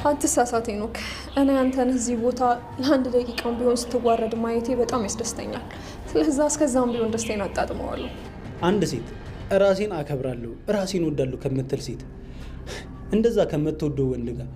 አትሳሳት ሄኖክ። እኔ አንተን እዚህ ቦታ ለአንድ ደቂቃም ቢሆን ስትዋረድ ማየቴ በጣም ያስደስተኛል። ስለዛ እስከዛም ቢሆን ደስታዬን አጣጥመዋለሁ። አንድ ሴት ራሴን አከብራለሁ ራሴን ወዳለሁ ከምትል ሴት እንደዛ ከምትወደው ወንድ ጋር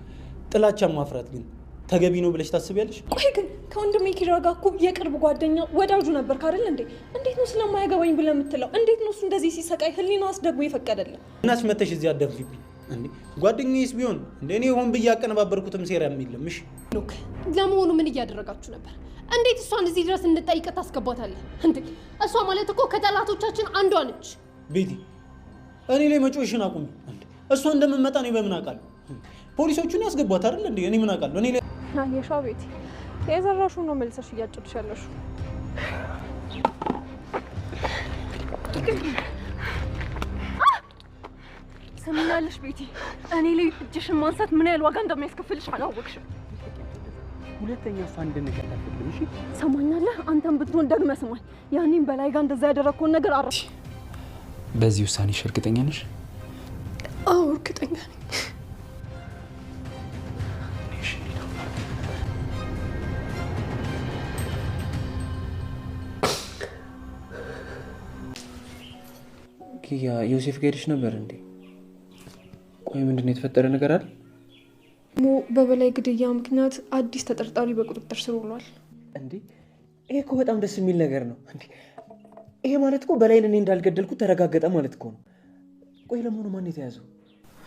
ጥላቻ ማፍራት ግን ተገቢ ነው ብለሽ ታስቢያለሽ? ቆይ ግን ከወንድሜ ኪራ ጋር እኮ የቅርብ ጓደኛ ወዳጁ ነበር አይደል እንዴ? እንዴት ነው ስለማያገባኝ ብለህ የምትለው? እንዴት ነው እሱ እንደዚህ ሲሰቃይ ህሊናስ ደግሞ ይፈቀደልህ? እናስ መተሽ እዚህ አደንፊብኝ እንዴ? ጓደኛዬስ ቢሆን እንደ እኔ ሆን ብዬ አቀነባበርኩትም ሴራ የሚልም። እሺ ሉክ፣ ለመሆኑ ምን እያደረጋችሁ ነበር? እንዴት እሷን እዚህ ድረስ እንድጠይቅ ታስገባታለህ እንዴ? እሷ ማለት እኮ ከጠላቶቻችን አንዷ ነች። ቤቲ፣ እኔ ላይ መጮሽን አቁሚ እንዴ! እሷ እንደምመጣ ነው በምን አውቃለሁ? ፖሊሶቹን ያስገቧት አይደል እንዴ? እኔ ምን አውቃለሁ? እኔ ናየሻ ቤቲ፣ የዘራሽው ነው መልሰሽ እያጨድሽ ያለሽው። ሰምኛለሽ ቤቲ፣ እኔ ላይ እጅሽን ማንሳት ምን ያህል ዋጋ እንደሚያስከፍልሽ አላወቅሽም። ሁለተኛ እሷ እንደነገር ታፈልም። እሺ ሰማኛለህ? አንተም ብትሆን ደግመህ ስማኝ። ያኔም በላይ ጋር እንደዛ ያደረግከውን ነገር አረፍ። በዚህ ውሳኔሽ እርግጠኛ ነሽ? አዎ እርግጠኛ ነኝ። ኪያ ዮሴፍ ጋር ሄደሽ ነበር እንዴ? ቆይ ምንድነው የተፈጠረ ነገር አለ? በበላይ ግድያ ምክንያት አዲስ ተጠርጣሪ በቁጥጥር ስር ውሏል። እንዴ ይሄ እኮ በጣም ደስ የሚል ነገር ነው። እንዴ ይሄ ማለት እኮ በላይን እኔ እንዳልገደልኩት ተረጋገጠ ማለት እኮ ነው። ቆይ ለመሆኑ ማን የተያዘው?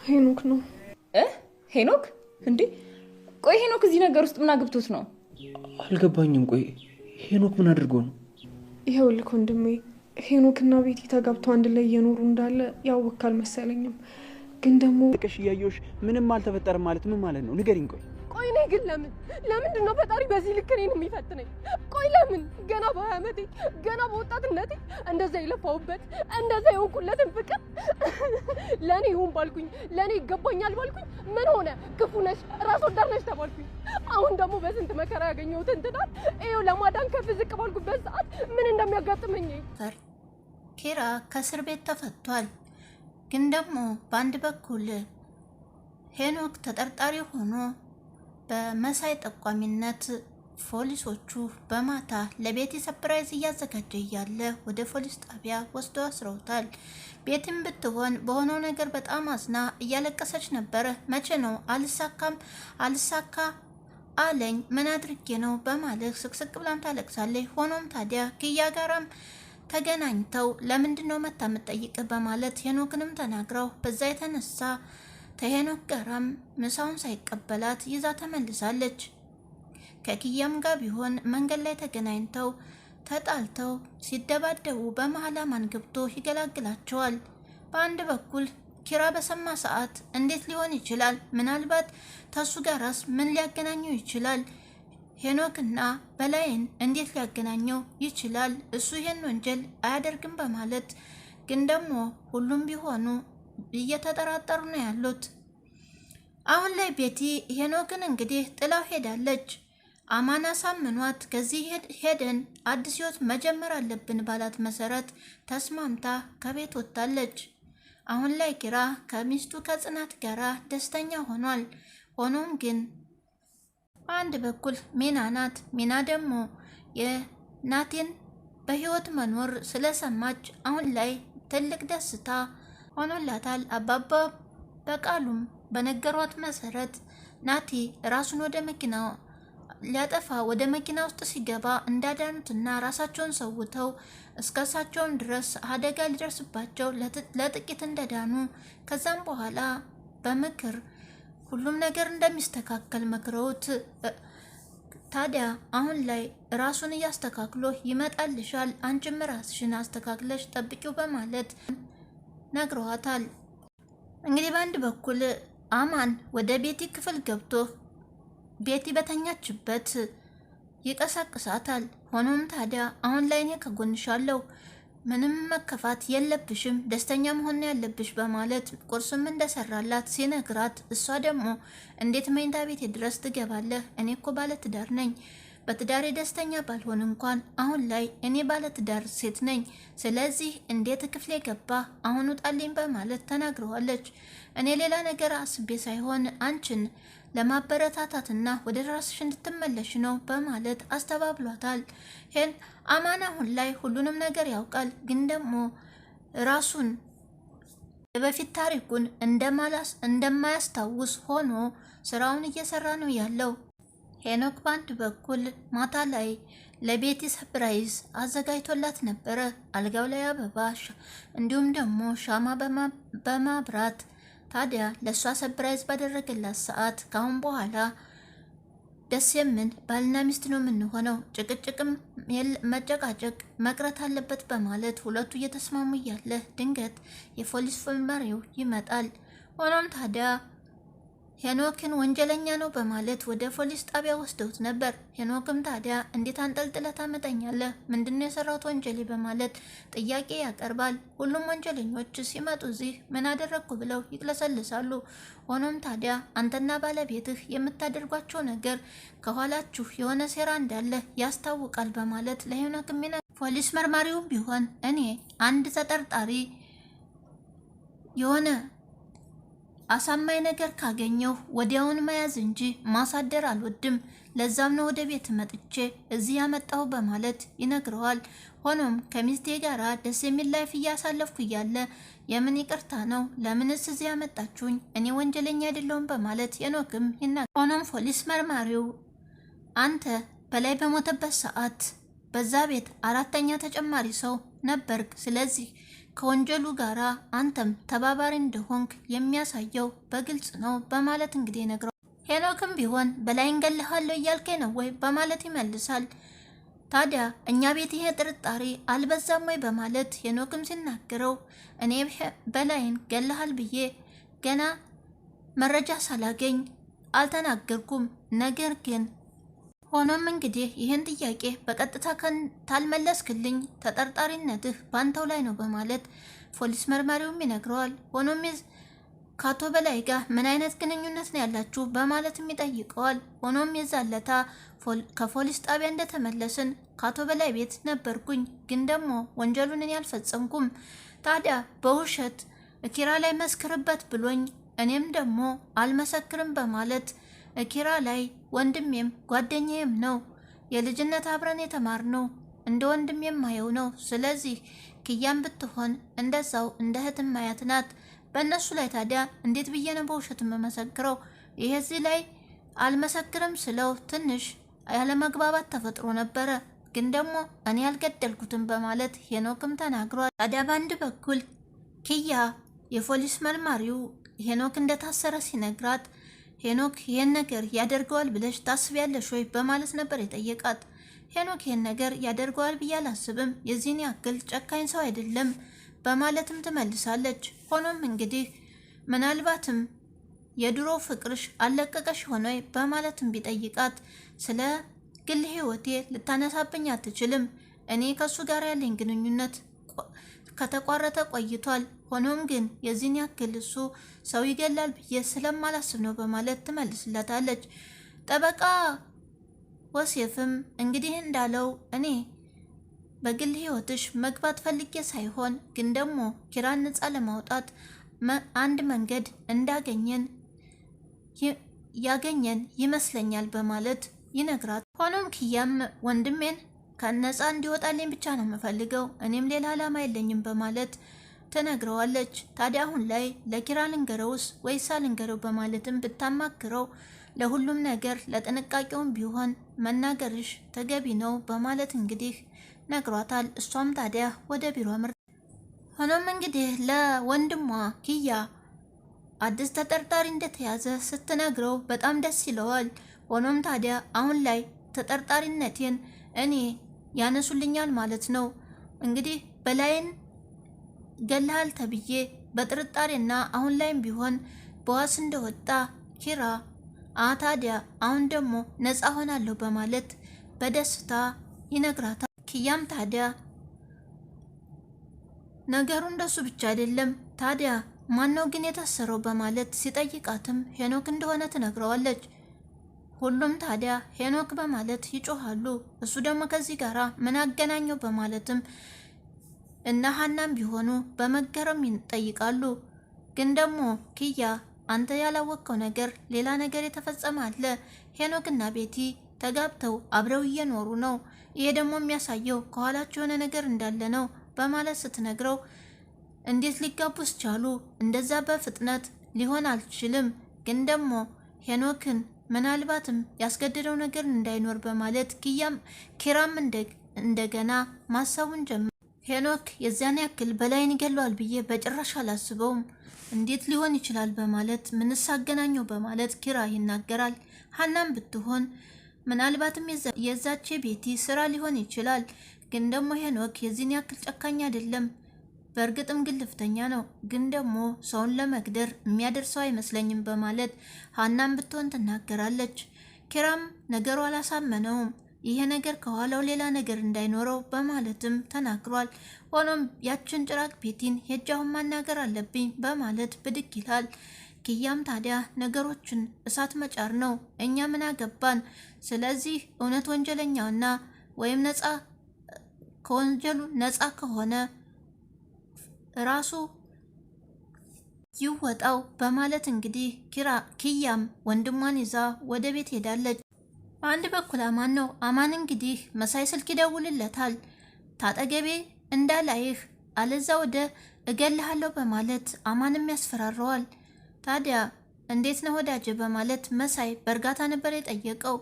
ሄኖክ ነው። ሄኖክ? እንዴ ቆይ ሄኖክ እዚህ ነገር ውስጥ ምን አግብቶት ነው? አልገባኝም። ቆይ ሄኖክ ምን አድርጎ ነው? ይኸውልህ ወንድሜ፣ ሄኖክና ቤቲ ተጋብተው አንድ ላይ እየኖሩ እንዳለ ያወቅህ አልመሰለኝም። ግን ደግሞ ልቀሽ እያየሁሽ ምንም አልተፈጠረም ማለት ምን ማለት ነው? ንገሪኝ። ቆይ እኔ ግን ለምንድን ነው ፈጣሪ በዚህ ልክ እኔን የሚፈትነኝ? ቆይ ለምን ገና በ20 ዓመቴ ገና በወጣትነቴ እንደዛ የለፋውበት እንደዛ የሆንኩለትን ፍቅር ለእኔ ይሁን ባልኩኝ ለእኔ ይገባኛል ባልኩኝ ምን ሆነ? ክፉ ነሽ ራስ ወዳድ ነሽ ተባልኩኝ። አሁን ደግሞ በስንት መከራ ያገኘሁትን ትዳር ይኸው ለማዳን ከፍ ዝቅ ባልኩበት ሰዓት ምን እንደሚያጋጥመኝ። ኪራ ከእስር ቤት ተፈቷል። ግን ደግሞ በአንድ በኩል ሄኖክ ተጠርጣሪ ሆኖ በመሳይ ጠቋሚነት ፖሊሶቹ በማታ ለቤቲ ሰፕራይዝ እያዘጋጀ እያለ ወደ ፖሊስ ጣቢያ ወስዶ አስረውታል። ቤትም ብትሆን በሆነው ነገር በጣም አዝና እያለቀሰች ነበረ። መቼ ነው አልሳካ አለኝ ምን አድርጌ ነው በማለት ስቅስቅ ብላም ታለቅሳለች። ሆኖም ታዲያ ክያ ጋራም ተገናኝተው ለምንድን ነው መታ የምትጠይቅህ በማለት ሄኖክንም ተናግረው በዛ የተነሳ ከሄኖክ ጋራም ምሳውን ሳይቀበላት ይዛ ተመልሳለች። ከኪያም ጋር ቢሆን መንገድ ላይ ተገናኝተው ተጣልተው ሲደባደቡ በመሀል አማን ገብቶ ይገላግላቸዋል። በአንድ በኩል ኪራ በሰማ ሰዓት እንዴት ሊሆን ይችላል? ምናልባት ተሱ ጋራስ ምን ሊያገናኘው ይችላል? ሄኖክና በላይን እንዴት ሊያገናኘው ይችላል? እሱ ይሄን ወንጀል አያደርግም በማለት ግን ደግሞ ሁሉም ቢሆኑ እየተጠራጠሩ ነው ያሉት። አሁን ላይ ቤቲ ሄኖክን እንግዲህ ጥላው ሄዳለች። አማን አሳምኗት ከዚህ ሄደን አዲስ ህይወት መጀመር አለብን ባላት መሰረት ተስማምታ ከቤት ወጥታለች። አሁን ላይ ኪራ ከሚስቱ ከጽናት ጋራ ደስተኛ ሆኗል። ሆኖም ግን በአንድ በኩል ሚና ናት። ሚና ደግሞ የናቴን በህይወት መኖር ስለሰማች አሁን ላይ ትልቅ ደስታ ሆኖላታል። አባባ በቃሉም በነገሯት መሰረት ናቴ ራሱን ወደ መኪና ሊያጠፋ ወደ መኪና ውስጥ ሲገባ እንዳዳኑትና ራሳቸውን ሰውተው እስከሳቸውን ድረስ አደጋ ሊደርስባቸው ለጥቂት እንደዳኑ ከዛም በኋላ በምክር ሁሉም ነገር እንደሚስተካከል መክረውት ታዲያ አሁን ላይ ራሱን እያስተካክሎ ይመጣልሻል፣ አንቺም ራስሽን አስተካክለሽ ጠብቂው በማለት ነግረዋታል። እንግዲህ በአንድ በኩል አማን ወደ ቤቲ ክፍል ገብቶ ቤቲ በተኛችበት ይቀሰቅሳታል። ሆኖም ታዲያ አሁን ላይ እኔ ከጎንሻለሁ፣ ምንም መከፋት የለብሽም፣ ደስተኛ መሆን ያለብሽ በማለት ቁርስም እንደሰራላት ሲነግራት እሷ ደግሞ እንዴት መኝታ ቤቴ ድረስ ትገባለህ? እኔ እኮ ባለትዳር ነኝ፣ በትዳሬ ደስተኛ ባልሆን እንኳን አሁን ላይ እኔ ባለትዳር ሴት ነኝ። ስለዚህ እንዴት ክፍሌ ገባ? አሁን ውጣልኝ በማለት ተናግረዋለች። እኔ ሌላ ነገር አስቤ ሳይሆን አንቺን ለማበረታታትና ወደ ራስሽ እንድትመለሽ ነው በማለት አስተባብሏታል። አማን አሁን ላይ ሁሉንም ነገር ያውቃል፣ ግን ደግሞ ራሱን በፊት ታሪኩን እንደማያስታውስ ሆኖ ስራውን እየሰራ ነው ያለው። ሄኖክ በአንድ በኩል ማታ ላይ ለቤቲ ሰፕራይዝ አዘጋጅቶላት ነበረ። አልጋው ላይ አበባ እንዲሁም ደግሞ ሻማ በማብራት ታዲያ ለእሷ ሰፕራይዝ ባደረገላት ሰዓት ካሁን በኋላ ደስ የምን ባልና ሚስት ነው የምንሆነው፣ ጭቅጭቅም መጨቃጨቅ መቅረት አለበት በማለት ሁለቱ እየተስማሙ እያለ ድንገት የፖሊስ መርማሪው ይመጣል። ሆኖም ታዲያ ሄኖክን ወንጀለኛ ነው በማለት ወደ ፖሊስ ጣቢያ ወስደውት ነበር። ሄኖክም ታዲያ እንዴት አንጠልጥለህ ታመጣኛለህ? ምንድነው የሰራሁት ወንጀሌ? በማለት ጥያቄ ያቀርባል። ሁሉም ወንጀለኞች ሲመጡ እዚህ ምን አደረግኩ ብለው ይቅለሰልሳሉ። ሆኖም ታዲያ አንተና ባለቤትህ የምታደርጓቸው ነገር ከኋላችሁ የሆነ ሴራ እንዳለ ያስታውቃል በማለት ለሄኖክ ፖሊስ መርማሪውም ቢሆን እኔ አንድ ተጠርጣሪ የሆነ አሳማኝ ነገር ካገኘው ወዲያውን መያዝ እንጂ ማሳደር አልወድም። ለዛም ነው ወደ ቤት መጥቼ እዚህ ያመጣው በማለት ይነግረዋል። ሆኖም ከሚስቴ ጋር ደስ የሚል ላይፍ እያሳለፍኩ እያለ የምን ይቅርታ ነው? ለምንስ እዚህ ያመጣችሁኝ? እኔ ወንጀለኛ አይደለሁም በማለት ሄኖክም ይናገራል። ሆኖም ፖሊስ መርማሪው አንተ በላይ በሞተበት ሰዓት በዛ ቤት አራተኛ ተጨማሪ ሰው ነበርክ። ስለዚህ ከወንጀሉ ጋራ አንተም ተባባሪ እንደሆንክ የሚያሳየው በግልጽ ነው በማለት እንግዲህ ነግረው። ሄኖክም ቢሆን በላይ እንገልሃለሁ እያልከኝ ነው ወይ በማለት ይመልሳል። ታዲያ እኛ ቤት ይሄ ጥርጣሬ አልበዛም ወይ በማለት ሄኖክም ሲናገረው እኔ በላይን ገለሃል ብዬ ገና መረጃ ሳላገኝ አልተናገርኩም። ነገር ግን ሆኖም እንግዲህ ይህን ጥያቄ በቀጥታ ታልመለስክልኝ ተጠርጣሪነትህ ባንተው ላይ ነው በማለት ፖሊስ መርማሪውም ይነግረዋል። ሆኖም ከአቶ በላይ ጋር ምን አይነት ግንኙነት ነው ያላችሁ በማለትም ይጠይቀዋል። ሆኖም የዛለታ ከፖሊስ ጣቢያ እንደተመለስን ከአቶ በላይ ቤት ነበርኩኝ፣ ግን ደግሞ ወንጀሉን እኔ አልፈጸምኩም። ታዲያ በውሸት ኪራ ላይ መስክርበት ብሎኝ እኔም ደግሞ አልመሰክርም በማለት ኪራ ላይ ወንድሜም ጓደኛዬም ነው፣ የልጅነት አብረን የተማርነው እንደ ወንድም የማየው ነው። ስለዚህ ክያም ብትሆን እንደዛው እንደ እህትም ማያት ናት። በእነሱ ላይ ታዲያ እንዴት ብዬ ነው በውሸት የምመሰክረው? ይሄ እዚህ ላይ አልመሰክርም ስለው ትንሽ ያለመግባባት ተፈጥሮ ነበረ፣ ግን ደግሞ እኔ አልገደልኩትም በማለት ሄኖክም ተናግሯል። ታዲያ በአንድ በኩል ክያ የፖሊስ መርማሪው ሄኖክ እንደታሰረ ሲነግራት ሄኖክ ይህን ነገር ያደርገዋል ብለሽ ታስቢያለሽ ወይ በማለት ነበር የጠየቃት። ሄኖክ ይህን ነገር ያደርገዋል ብዬ አላስብም፣ የዚህን ያክል ጨካኝ ሰው አይደለም በማለትም ትመልሳለች። ሆኖም እንግዲህ ምናልባትም የድሮ ፍቅርሽ አለቀቀሽ ሆኖ በማለትም ቢጠይቃት ስለ ግል ህይወቴ ልታነሳብኝ አትችልም፣ እኔ ከሱ ጋር ያለኝ ግንኙነት ከተቋረጠ ቆይቷል። ሆኖም ግን የዚህን ያክል እሱ ሰው ይገላል ብዬ ስለማላስብ ነው በማለት ትመልስለታለች። ጠበቃ ወሴፍም እንግዲህ እንዳለው እኔ በግል ህይወትሽ መግባት ፈልጌ ሳይሆን ግን ደግሞ ኪራን ነፃ ለማውጣት አንድ መንገድ ያገኘን ይመስለኛል በማለት ይነግራት። ሆኖም ክያም ወንድሜን ከነፃ እንዲወጣልኝ ብቻ ነው የምፈልገው፣ እኔም ሌላ ዓላማ የለኝም በማለት ትነግረዋለች። ታዲያ አሁን ላይ ለኪራ ልንገረውስ ወይስ አልንገረው በማለትም ብታማክረው ለሁሉም ነገር ለጥንቃቄውም ቢሆን መናገርሽ ተገቢ ነው በማለት እንግዲህ ነግሯታል። እሷም ታዲያ ወደ ቢሮ ሆኖም እንግዲህ ለወንድሟ ኪያ አዲስ ተጠርጣሪ እንደተያዘ ስትነግረው በጣም ደስ ይለዋል። ሆኖም ታዲያ አሁን ላይ ተጠርጣሪነቴን እኔ ያነሱልኛል ማለት ነው። እንግዲህ በላይን ገለሃል ተብዬ በጥርጣሬና አሁን ላይም ቢሆን በዋስ እንደወጣ ኪራ ታዲያ አሁን ደግሞ ነፃ ሆናለሁ በማለት በደስታ ይነግራታል። ኪያም ታዲያ ነገሩ እንደሱ ብቻ አይደለም፣ ታዲያ ማነው ግን የታሰረው በማለት ሲጠይቃትም ሄኖክ እንደሆነ ትነግረዋለች። ሁሉም ታዲያ ሄኖክ በማለት ይጮሃሉ። እሱ ደግሞ ከዚህ ጋራ ምን አገናኘው በማለትም እና ሀናም ቢሆኑ በመገረም ይጠይቃሉ። ግን ደግሞ ኪያ አንተ ያላወቅከው ነገር ሌላ ነገር የተፈጸመ አለ። ሄኖክና ቤቲ ተጋብተው አብረው እየኖሩ ነው። ይሄ ደግሞ የሚያሳየው ከኋላቸው የሆነ ነገር እንዳለ ነው በማለት ስትነግረው እንዴት ሊጋቡስ ቻሉ? እንደዛ በፍጥነት ሊሆን አልችልም። ግን ደግሞ ሄኖክን ምናልባትም ያስገደደው ነገር እንዳይኖር በማለት ኪራም እንደገና ማሰቡን ጀመረ። ሄኖክ የዚያን ያክል በላይን ይገለዋል ብዬ በጭራሽ አላስበውም። እንዴት ሊሆን ይችላል በማለት ምንስ አገናኘው በማለት ኪራ ይናገራል። ሀናም ብትሆን ምናልባትም የዛቼ ቤቲ ስራ ሊሆን ይችላል። ግን ደግሞ ሄኖክ የዚህን ያክል ጨካኝ አይደለም። በእርግጥም ግልፍተኛ ነው፣ ግን ደግሞ ሰውን ለመግደር የሚያደርሰው አይመስለኝም በማለት ሀናም ብትሆን ትናገራለች። ኪራም ነገሩ አላሳመነውም። ይሄ ነገር ከኋላው ሌላ ነገር እንዳይኖረው በማለትም ተናግሯል። ሆኖም ያችን ጭራቅ ቤቲን ሄጃውን ማናገር አለብኝ በማለት ብድግ ይላል። ኪያም ታዲያ ነገሮችን እሳት መጫር ነው፣ እኛ ምን አገባን? ስለዚህ እውነት ወንጀለኛውና ወይም ከወንጀሉ ነፃ ከሆነ ራሱ ይወጣው በማለት እንግዲህ ኪያም ወንድሟን ይዛ ወደ ቤት ሄዳለች። በአንድ በኩል አማን ነው። አማን እንግዲህ መሳይ ስልክ ይደውልለታል። ታጠገቤ እንዳላይህ አለዛ ወደ እገልሃለሁ በማለት አማንም ያስፈራረዋል። ታዲያ እንዴት ነው ወዳጅ በማለት መሳይ በእርጋታ ነበር የጠየቀው።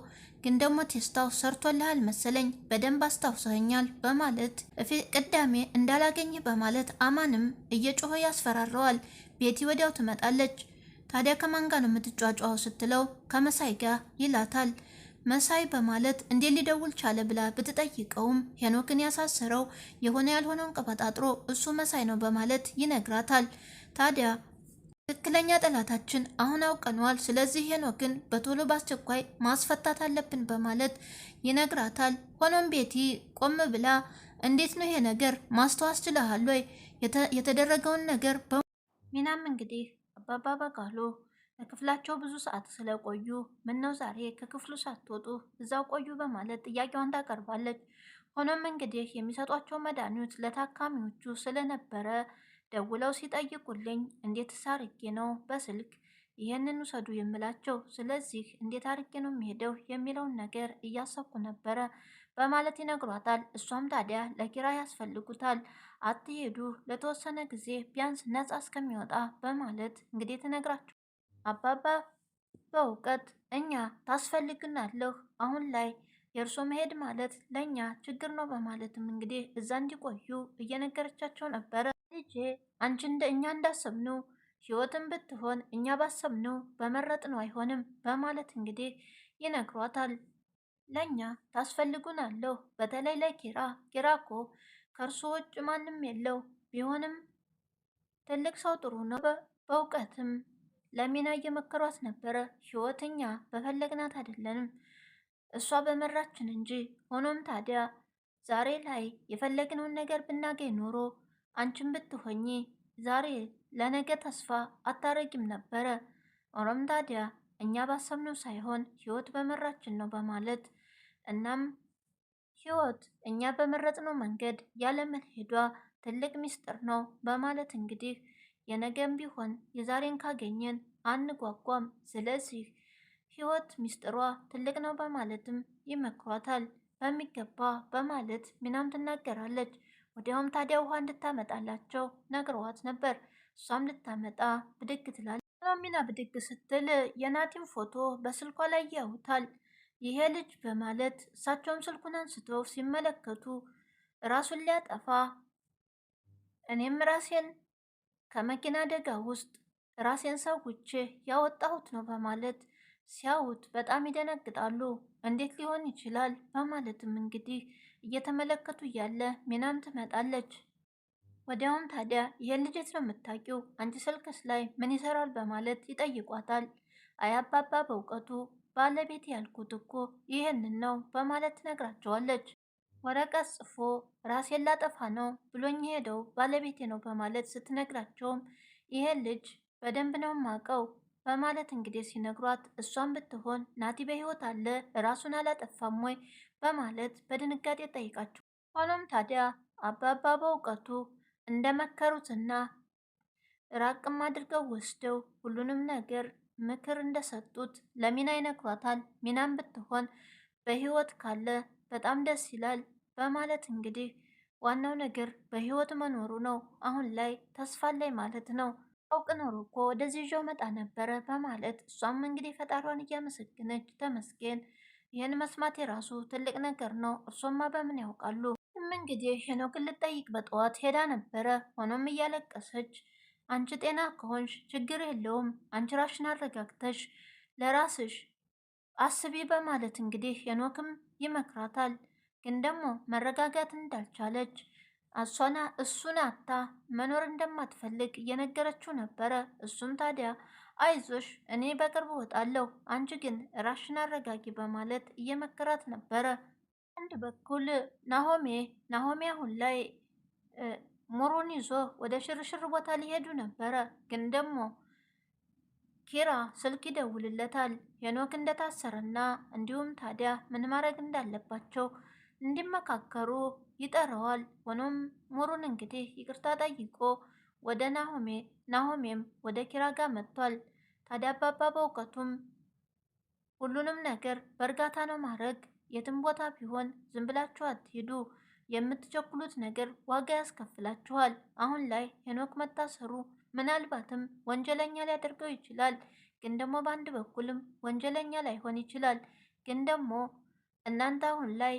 ግን ደግሞ ቴስታው ሰርቶልሃል መሰለኝ በደንብ አስታውሰኛል በማለት ቅዳሜ እንዳላገኘ በማለት አማንም እየጮኸ ያስፈራረዋል። ቤቲ ወዲያው ትመጣለች። ታዲያ ከማን ጋር ነው የምትጫጫው ስትለው ከመሳይ ጋር ይላታል። መሳይ በማለት እንዴት ሊደውል ቻለ ብላ ብትጠይቀውም ሄኖክን ያሳሰረው የሆነ ያልሆነውን ቀበጣጥሮ እሱ መሳይ ነው በማለት ይነግራታል። ታዲያ ትክክለኛ ጠላታችን አሁን አውቀነዋል፣ ስለዚህ ሄኖክን በቶሎ በአስቸኳይ ማስፈታት አለብን በማለት ይነግራታል። ሆኖም ቤቲ ቆም ብላ እንዴት ነው ይሄ ነገር ማስተዋስ ችለሃል ወይ? የተደረገውን ነገር ሚናም እንግዲህ አባባ በቃሉ በክፍላቸው ብዙ ሰዓት ስለቆዩ ምነው ዛሬ ከክፍሉ ሳትወጡ እዛው ቆዩ በማለት ጥያቄዋን ታቀርባለች። ሆኖም እንግዲህ የሚሰጧቸው መድኃኒት ለታካሚዎቹ ስለነበረ ደውለው ሲጠይቁልኝ እንዴት አርጌ ነው በስልክ ይህንን ውሰዱ የምላቸው፣ ስለዚህ እንዴት አርጌ ነው የሚሄደው የሚለውን ነገር እያሰብኩ ነበረ በማለት ይነግሯታል። እሷም ታዲያ ለኪራ ያስፈልጉታል፣ አትሄዱ ለተወሰነ ጊዜ ቢያንስ ነፃ እስከሚወጣ በማለት እንግዲህ ትነግራቸው አባባ በእውቀት እኛ ታስፈልግናለሁ፣ አሁን ላይ የእርሶ መሄድ ማለት ለእኛ ችግር ነው በማለትም እንግዲህ እዛ እንዲቆዩ እየነገረቻቸው ነበረ። ልጄ አንቺ እኛ እንዳሰብነው ህይወትን ብትሆን እኛ ባሰብነው በመረጥነው አይሆንም በማለት እንግዲህ ይነግሯታል። ለእኛ ታስፈልጉናለሁ፣ በተለይ ለኪራ እኮ ከእርሶ ውጭ ማንም የለው፣ ቢሆንም ትልቅ ሰው ጥሩ ነው። በእውቀትም ለሚና እየመከሯት ነበረ። ህይወትኛ በፈለግናት አይደለንም እሷ በመራችን እንጂ። ሆኖም ታዲያ ዛሬ ላይ የፈለግነውን ነገር ብናገኝ ኖሮ አንቺን ብትሆኚ ዛሬ ለነገ ተስፋ አታረጊም ነበረ። ሆኖም ታዲያ እኛ ባሰብነው ሳይሆን ህይወት በመራችን ነው በማለት እናም ህይወት እኛ በመረጥነው መንገድ ያለመሄዷ ትልቅ ሚስጥር ነው በማለት እንግዲህ የነገም ቢሆን የዛሬን ካገኘን አንጓጓም፣ ስለዚህ ህይወት ሚስጥሯ ትልቅ ነው በማለትም ይመክሯታል። በሚገባ በማለት ሚናም ትናገራለች። ወዲያውም ታዲያ ውሃ እንድታመጣላቸው ነግረዋት ነበር። እሷም ልታመጣ ብድግ ትላለች። ሚና ብድግ ስትል የናቲም ፎቶ በስልኳ ላይ ያዩታል። ይሄ ልጅ በማለት እሳቸውም ስልኩን አንስተው ሲመለከቱ ራሱን ሊያጠፋ እኔም ራሴን ከመኪና አደጋ ውስጥ ራሴን ሰውቼ ያወጣሁት ነው በማለት ሲያዩት በጣም ይደነግጣሉ። እንዴት ሊሆን ይችላል በማለትም እንግዲህ እየተመለከቱ እያለ ሚናም ትመጣለች። ወዲያውም ታዲያ ይህን ልጅ የት ነው የምታውቂው? አንቺ ስልክስ ላይ ምን ይሰራል በማለት ይጠይቋታል። አያባባ በእውቀቱ ባለቤት ያልኩት እኮ ይህንን ነው በማለት ትነግራቸዋለች። ወረቀት ጽፎ ራሴን ላጠፋ ነው ብሎኝ ሄደው ባለቤቴ ነው በማለት ስትነግራቸውም ይሄን ልጅ በደንብ ነው ማቀው በማለት እንግዲህ ሲነግሯት እሷን ብትሆን ናቲ በህይወት አለ ራሱን አላጠፋም ወይ በማለት በድንጋጤ ጠይቃቸው። ሆኖም ታዲያ አባባ በእውቀቱ እንደመከሩትና ራቅም አድርገው ወስደው ሁሉንም ነገር ምክር እንደሰጡት ለሚና ይነግሯታል። ሚናም ብትሆን በህይወት ካለ በጣም ደስ ይላል በማለት እንግዲህ ዋናው ነገር በህይወት መኖሩ ነው። አሁን ላይ ተስፋ ላይ ማለት ነው። አውቅ ኖሮ እኮ ወደዚህ ይዤው መጣ ነበረ በማለት እሷም እንግዲህ ፈጣሪዋን እያመሰገነች ተመስገን፣ ይህን መስማት የራሱ ትልቅ ነገር ነው። እርሶማ በምን ያውቃሉ? እንግዲህ ሄኖክን ልጠይቅ በጠዋት ሄዳ ነበረ። ሆኖም እያለቀሰች አንቺ ጤና ከሆንሽ ችግር የለውም፣ አንቺ ራሽን አረጋግተሽ ለራስሽ አስቢ በማለት እንግዲህ ሄኖክም ይመክራታል። ግን ደግሞ መረጋጋት እንዳልቻለች እሱን አታ መኖር እንደማትፈልግ እየነገረችው ነበረ። እሱም ታዲያ አይዞሽ እኔ በቅርብ እወጣለሁ፣ አንቺ ግን ራሽን አረጋጊ በማለት እየመከራት ነበረ። አንድ በኩል ናሆሜ አሁን ላይ ሙሩን ይዞ ወደ ሽርሽር ቦታ ሊሄዱ ነበረ። ግን ደግሞ ኪራ ስልክ ይደውልለታል ሄኖክ እንደታሰረና እንዲሁም ታዲያ ምን ማድረግ እንዳለባቸው እንዲመካከሩ ይጠራዋል። ሆኖም ሙሩን እንግዲህ ይቅርታ ጠይቆ ወደ ናሆሜም ወደ ኪራ ጋር መጥቷል። ታዲያ አባባ በእውቀቱም ሁሉንም ነገር በእርጋታ ነው ማድረግ፣ የትም ቦታ ቢሆን ዝም ብላችሁ አትሄዱ፣ የምትቸኩሉት ነገር ዋጋ ያስከፍላችኋል። አሁን ላይ ሄኖክ መታሰሩ ምናልባትም ወንጀለኛ ሊያደርገው ይችላል። ግን ደግሞ በአንድ በኩልም ወንጀለኛ ላይሆን ይችላል። ግን ደግሞ እናንተ አሁን ላይ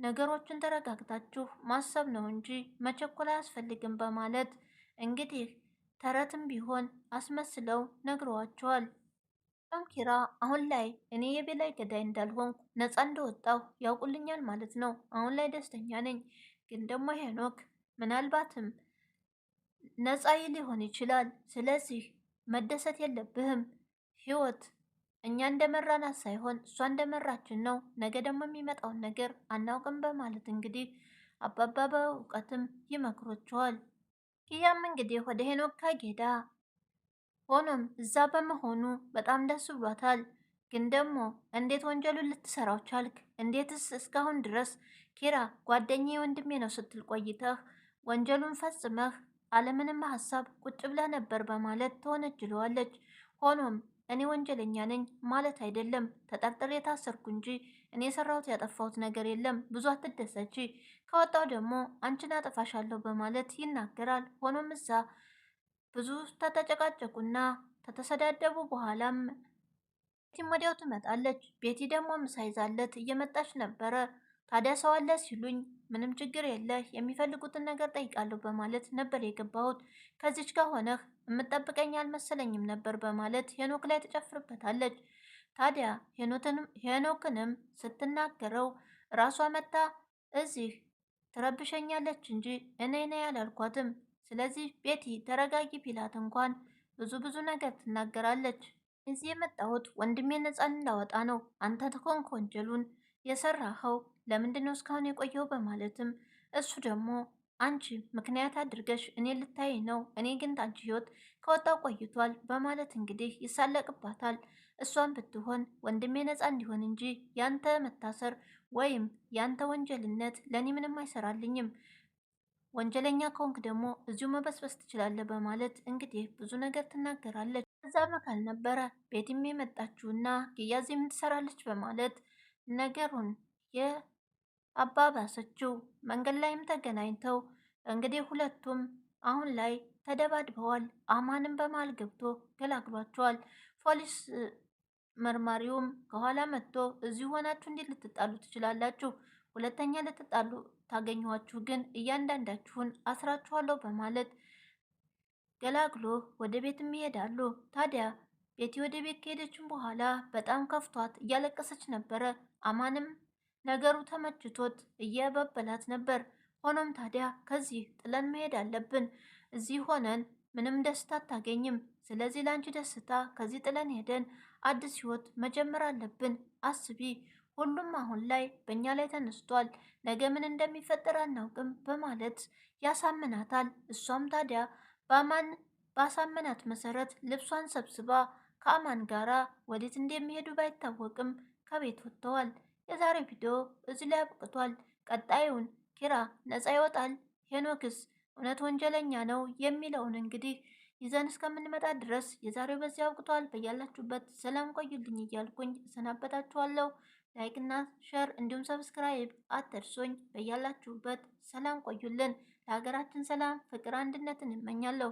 ነገሮችን ተረጋግታችሁ ማሰብ ነው እንጂ መቸኮል አያስፈልግም በማለት እንግዲህ ተረትም ቢሆን አስመስለው ነግረዋቸዋል። ኪራ አሁን ላይ እኔ የቤላይ ገዳይ እንዳልሆንኩ ነፃ እንደወጣሁ ያውቁልኛል ማለት ነው። አሁን ላይ ደስተኛ ነኝ። ግን ደግሞ ሄኖክ ምናልባትም ነፃ ሊሆን ይችላል። ስለዚህ መደሰት የለብህም። ህይወት እኛ እንደመራናት ሳይሆን እሷ እንደመራችን ነው። ነገ ደግሞ የሚመጣውን ነገር አናውቅም በማለት እንግዲህ አባባ በእውቀትም ይመክሮቸዋል። ኪያም እንግዲህ ወደ ሄኖክ ካጌዳ ሆኖም እዛ በመሆኑ በጣም ደስ ብሏታል። ግን ደግሞ እንዴት ወንጀሉን ልትሰራው ቻልክ? እንዴትስ እስካሁን ድረስ ኪራ ጓደኛዬ ወንድሜ ነው ስትል ቆይተህ ወንጀሉን ፈጽመህ አለምንም ሀሳብ ቁጭ ብለህ ነበር በማለት ትወነጅለዋለች። ሆኖም እኔ ወንጀለኛ ነኝ ማለት አይደለም፣ ተጠርጥሬ የታሰርኩ እንጂ እኔ የሰራሁት ያጠፋሁት ነገር የለም፣ ብዙ አትደሰቺ፣ ከወጣው ደግሞ አንቺን አጠፋሻለሁ በማለት ይናገራል። ሆኖም እዛ ብዙ ተተጨቃጨቁና ተተሰዳደቡ በኋላም ቤቲም ወዲያው ትመጣለች። ቤቲ ደግሞ ምሳ ይዛለት እየመጣች ነበረ። ታዲያ ሰው አለ ሲሉኝ ምንም ችግር የለ የሚፈልጉትን ነገር ጠይቃለሁ በማለት ነበር የገባሁት። ከዚች ጋር ሆነህ የምጠብቀኝ አልመሰለኝም ነበር በማለት ሄኖክ ላይ ትጨፍርበታለች። ታዲያ ሄኖክንም ስትናገረው ራሷ መታ እዚህ ትረብሸኛለች እንጂ እኔ ያላልኳትም። ስለዚህ ቤቲ ተረጋጊ ቢላት እንኳን ብዙ ነገር ትናገራለች። እዚህ የመጣሁት ወንድሜ ነፃን እንዳወጣ ነው። አንተ ተኮንክ ወንጀሉን የሰራኸው ለምንድን ነው እስካሁን የቆየው? በማለትም እሱ ደግሞ አንቺ ምክንያት አድርገሽ እኔ ልታይ ነው፣ እኔ ግን ታንቺ ህይወት ከወጣው ቆይቷል በማለት እንግዲህ ይሳለቅባታል። እሷን ብትሆን ወንድሜ ነፃ እንዲሆን እንጂ ያንተ መታሰር ወይም ያንተ ወንጀልነት ለእኔ ምንም አይሰራልኝም፣ ወንጀለኛ ከሆንክ ደግሞ እዚሁ መበስበስ ትችላለህ በማለት እንግዲህ ብዙ ነገር ትናገራለች። እዛ መካል ነበረ ቤትም የመጣችውና ግያዝ የምትሰራለች በማለት ነገሩን የአባባሰችው። መንገድ ላይም ተገናኝተው እንግዲህ ሁለቱም አሁን ላይ ተደባድበዋል። አማንም በመሃል ገብቶ ገላግሏቸዋል። ፖሊስ መርማሪውም ከኋላ መጥቶ እዚሁ ሆናችሁ እንዴት ልትጣሉ ትችላላችሁ? ሁለተኛ ልትጣሉ ታገኘኋችሁ ግን እያንዳንዳችሁን አስራችኋለሁ በማለት ገላግሎ ወደ ቤትም ይሄዳሉ። ታዲያ ቤቲ ወደ ቤት ከሄደችም በኋላ በጣም ከፍቷት እያለቀሰች ነበረ። አማንም ነገሩ ተመችቶት እያባበላት ነበር። ሆኖም ታዲያ ከዚህ ጥለን መሄድ አለብን፣ እዚህ ሆነን ምንም ደስታ አታገኝም። ስለዚህ ለአንቺ ደስታ ከዚህ ጥለን ሄደን አዲስ ህይወት መጀመር አለብን። አስቢ፣ ሁሉም አሁን ላይ በእኛ ላይ ተነስቷል። ነገ ምን እንደሚፈጠር አናውቅም በማለት ያሳምናታል። እሷም ታዲያ ባሳመናት መሰረት ልብሷን ሰብስባ ከአማን ጋራ ወዴት እንደሚሄዱ ባይታወቅም ከቤት ወጥተዋል። የዛሬው ቪዲዮ እዚህ ላይ አብቅቷል። ቀጣዩን ኪራ ነፃ ይወጣል፣ ሄኖክስ እውነት ወንጀለኛ ነው የሚለውን እንግዲህ ይዘን እስከምንመጣ ድረስ የዛሬው በዚህ አብቅቷል። በያላችሁበት ሰላም ቆዩልኝ እያልኩኝ እሰናበታችኋለሁ። ላይክና ሸር እንዲሁም ሰብስክራይብ አትርሱኝ። በያላችሁበት ሰላም ቆዩልን። ለሀገራችን ሰላም፣ ፍቅር፣ አንድነትን እመኛለሁ።